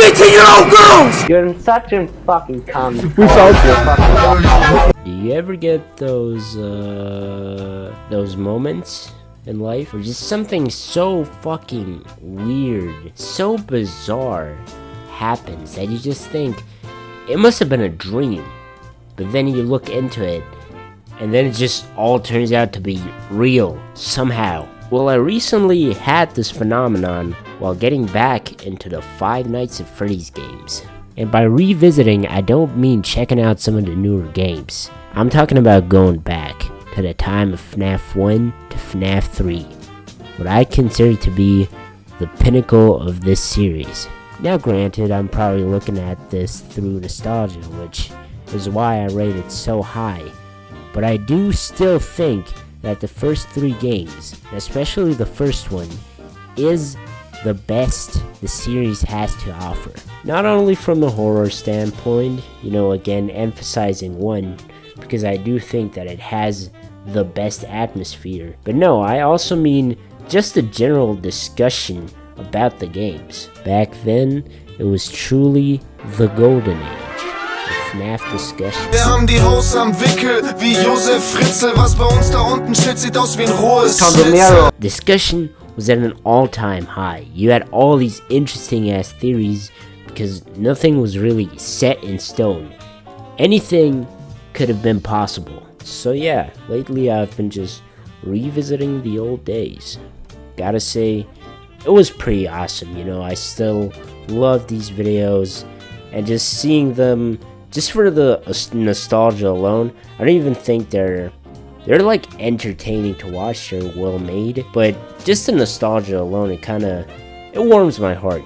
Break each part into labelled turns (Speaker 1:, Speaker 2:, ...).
Speaker 1: 18-year-old girls!
Speaker 2: You're such a fucking cunt.
Speaker 3: We found you.
Speaker 4: Do you ever get those moments in life where just something so fucking weird, so bizarre happens that you just think it must have been a dream, but then you look into it and then it just all turns out to be real somehow? Well, I recently had this phenomenon while getting back into the Five Nights at Freddy's games. And by revisiting, I don't mean checking out some of the newer games. I'm talking about going back to the time of FNAF 1 to FNAF 3, what I consider to be the pinnacle of this series. Now granted, I'm probably looking at this through nostalgia, which is why I rate it so high, but I do still think that the first three games, especially the first one, is the best the series has to offer. Not only from a horror standpoint, again emphasizing one, because I do think that it has the best atmosphere, but no, I also mean just a general discussion about the games. Back then, it was truly the golden age of FNAF discussion.
Speaker 5: Wir haben die Hose am Wickel wie Josef Fritzl. Was bei uns da unten steht, sieht aus wie ein rohes Schnitzel.
Speaker 4: Discussion was at an all-time high. You had all these interesting ass theories because nothing was really set in stone. Anything could have been possible. So yeah, lately I've been just revisiting the old days. Gotta say, it was pretty awesome, I still love these videos, and just seeing them, just for the nostalgia alone, I don't even think they're like entertaining to watch, they're well made, but just the nostalgia alone, it warms my heart,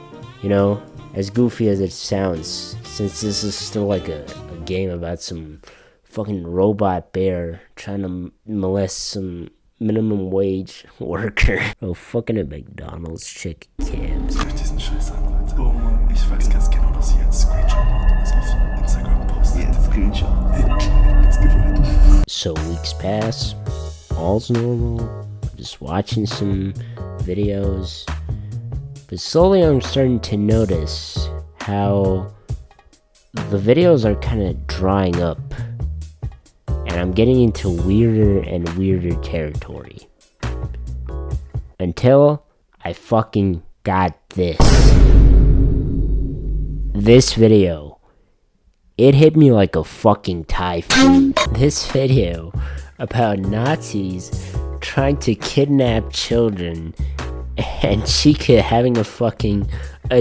Speaker 4: as goofy as it sounds, since this is still like a game about some fucking robot bear trying to molest some minimum wage worker. Oh, fucking at McDonald's chicken cams.
Speaker 5: Diesen Scheiß an, Leute. Oh Mann. Ich weiß ganz genau, dass ihr jetzt Screenshot macht und es auf Instagram postet. Yeah, Screenshot. Let's give it.
Speaker 4: So weeks pass, all's normal, just watching some videos, but slowly I'm starting to notice how the videos are kind of drying up, and I'm getting into weirder and weirder territory. Until I fucking got this. This video. It hit me like a fucking typhoon. This video about Nazis trying to kidnap children and Chica having a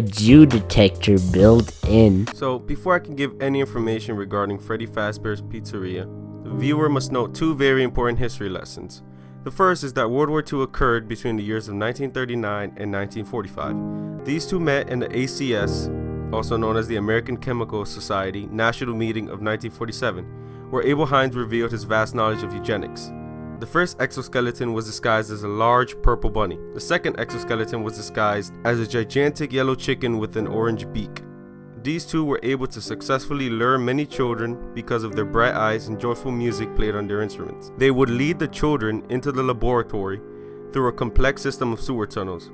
Speaker 4: Jew detector built in.
Speaker 6: So, before I can give any information regarding Freddy Fazbear's Pizzeria, the viewer must note two very important history lessons. The first is that World War II occurred between the years of 1939 and 1945. These two met in the ACS, also known as the American Chemical Society, National Meeting of 1947, where Abel Hines revealed his vast knowledge of eugenics. The first exoskeleton was disguised as a large purple bunny. The second exoskeleton was disguised as a gigantic yellow chicken with an orange beak. These two were able to successfully lure many children because of their bright eyes and joyful music played on their instruments. They would lead the children into the laboratory through a complex system of sewer tunnels.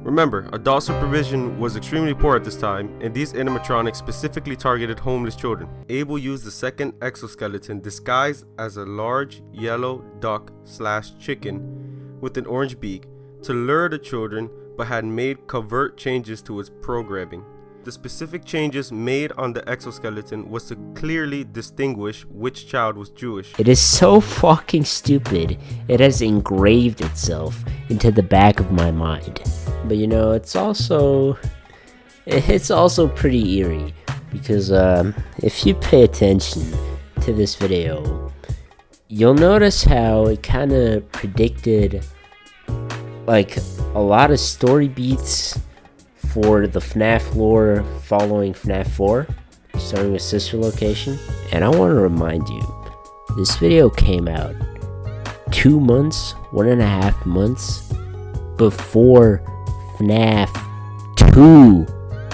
Speaker 6: Remember, adult supervision was extremely poor at this time, and these animatronics specifically targeted homeless children. Abel used the second exoskeleton disguised as a large yellow duck/chicken with an orange beak to lure the children, but had made covert changes to its programming. The specific changes made on the exoskeleton was to clearly distinguish which child was Jewish.
Speaker 4: It is so fucking stupid, it has engraved itself into the back of my mind. But it's also pretty eerie, because if you pay attention to this video, you'll notice how it kind of predicted like a lot of story beats for the FNAF lore following FNAF 4, starting with Sister Location. And I want to remind you, this video came out 2 months, 1.5 months before FNAF 2.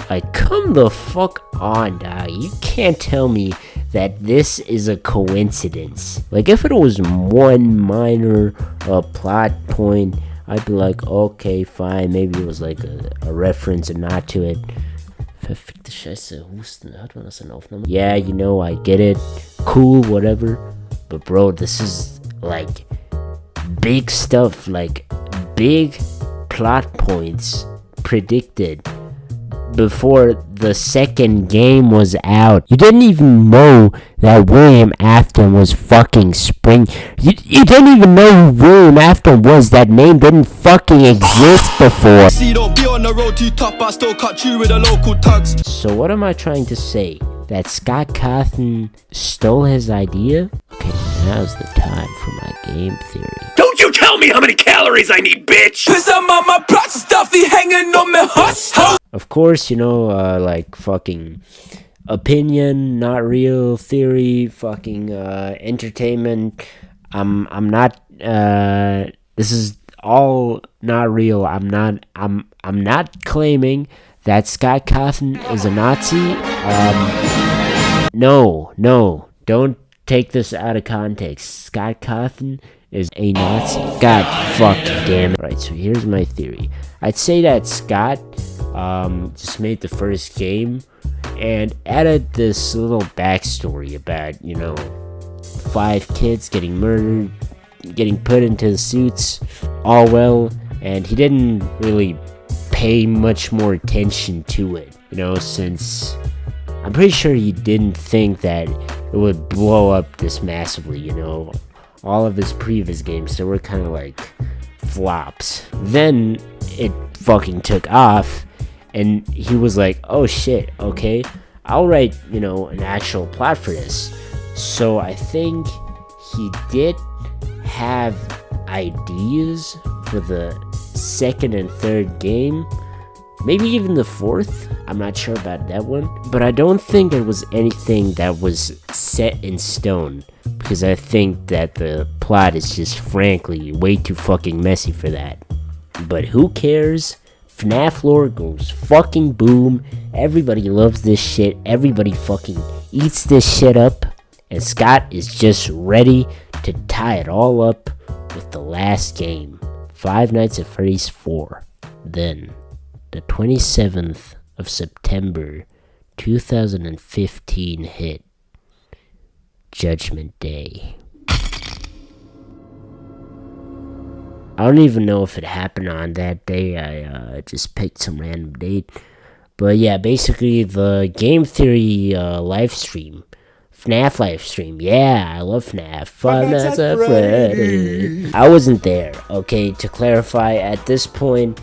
Speaker 4: Like, come the fuck on, dog. You can't tell me that this is a coincidence. Like, if it was one minor plot point, I'd be like, okay, fine, maybe it was like a reference and not to it. Perfekte Scheiße, Husten, hört man das in Aufnahme? Yeah, you know, I get it. Cool, whatever. But bro, this is like big stuff, like big plot points predicted before the second game was out. You didn't even know that William Afton was fucking Spring. You didn't even know who William Afton was. That name didn't fucking exist before.
Speaker 1: Don't be on the road too tough, but I still cut you with the local tugs.
Speaker 4: So what am I trying to say? That Scott Cawthon stole his idea? Okay, now's the time for my game theory.
Speaker 1: Don't you tell me how many calories I need, bitch! Cause I'm on my plot stuffy hanging on my huss.
Speaker 4: Of course, you know, like fucking opinion, not real, theory, fucking entertainment. I'm not this is all not real. I'm not claiming that Scott Cawthon is a Nazi. No, don't take this out of context. Scott Cawthon is a Nazi. God fuck damn it. Right, so here's my theory. I'd say that Scott just made the first game and added this little backstory about, you know, 5 kids getting murdered, getting put into the suits, all well, and he didn't really pay much more attention to it, you know, since I'm pretty sure he didn't think that it would blow up this massively, you know. All of his previous games, they were kind of like flops. Then it fucking took off, and he was like, oh shit, okay, I'll write, you know, an actual plot for this. So I think he did have ideas for the second and third game, maybe even the fourth. I'm not sure about that one, but I don't think there was anything that was set in stone, because I think that the plot is just frankly way too fucking messy for that. But who cares? FNAF lore goes fucking boom. Everybody loves this shit. Everybody fucking eats this shit up. And Scott is just ready to tie it all up with the last game, Five Nights at Freddy's 4. Then, the 27th of September 2015 hit. Judgment Day. I don't even know if it happened on that day. I just picked some random date. But yeah, basically the game theory live stream. FNAF live stream. Yeah, I love FNAF. Five Nights at Freddy's. I wasn't there, okay? To clarify, at this point,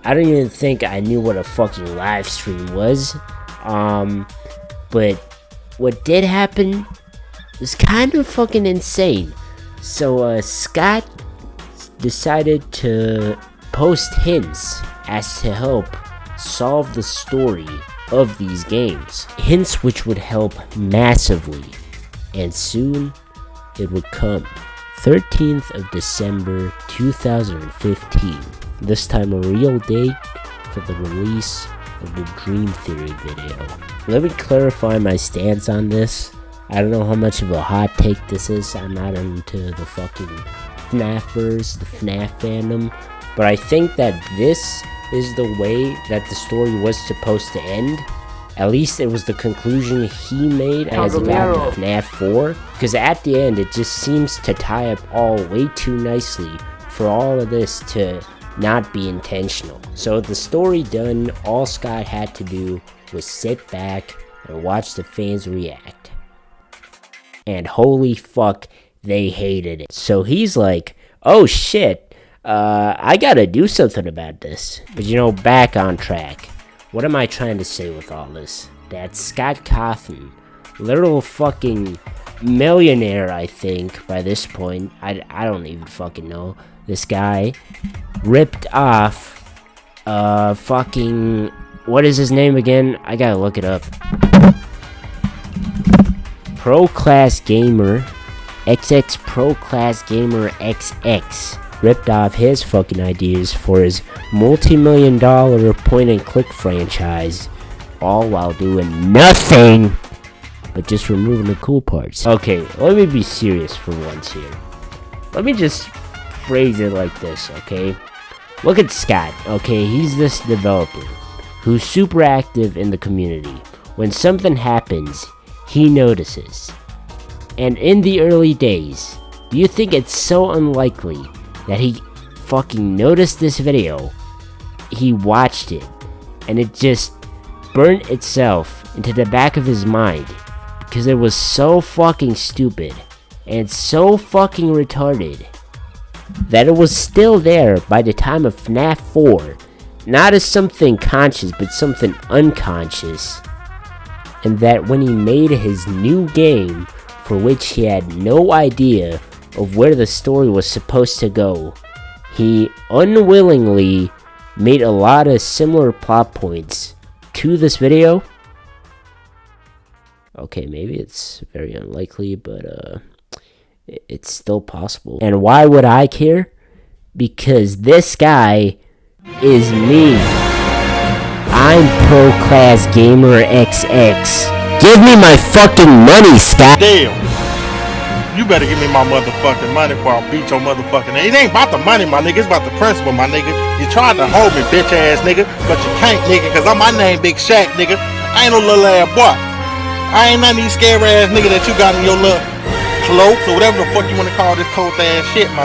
Speaker 4: I don't even think I knew what a fucking live stream was. But what did happen was kind of fucking insane. So, Scott decided to post hints as to help solve the story of these games. Hints which would help massively. And soon, it would come. 13th of December 2015. This time a real date for the release of the Dream Theory video. Let me clarify my stance on this. I don't know how much of a hot take this is. I'm not into the fucking FNAFers, the FNAF fandom. But I think that this is the way that the story was supposed to end. At least it was the conclusion he made as he got to FNAF 4. Because at the end, it just seems to tie up all way too nicely for all of this to not be intentional. So the story done, all Scott had to do was sit back and watch the fans react. And holy fuck, they hated it. So he's like, oh shit, I gotta do something about this. But you know, back on track. What am I trying to say with all this? That Scott Cawthon, literal fucking millionaire, I think, by this point. I don't even fucking know. This guy ripped off fucking, what is his name again? I gotta look it up. Pro Class Gamer XX Pro Class Gamer XX ripped off his fucking ideas for his multi-million-dollar point-and-click franchise, all while doing nothing but just removing the cool parts. Okay, let me be serious for once here. Let me just phrase it like this, okay? Look at Scott, okay? He's this developer who's super active in the community. When something happens, he notices. And in the early days, do you think it's so unlikely that he fucking noticed this video, he watched it, and it just burnt itself into the back of his mind because it was so fucking stupid and so fucking retarded that it was still there by the time of FNAF 4, not as something conscious but something unconscious, and that when he made his new game, for which he had no idea of where the story was supposed to go, he unwillingly made a lot of similar plot points to this video. Okay, maybe it's very unlikely, but it's still possible. And why would I care? Because this guy is me. I'm Pro Class Gamer XX. Give me my fucking money, Scott.
Speaker 7: Damn. You better give me my motherfucking money before I beat your motherfucking ass. It ain't about the money, my nigga. It's about the principle, my nigga. You tried to hold me, bitch ass nigga, but you can't, nigga, cause my name Big Shaq, nigga. I ain't no little ass boy. I ain't none of these scary ass nigga that you got in your little cloaks or whatever the fuck you wanna call this cold ass shit, my nigga.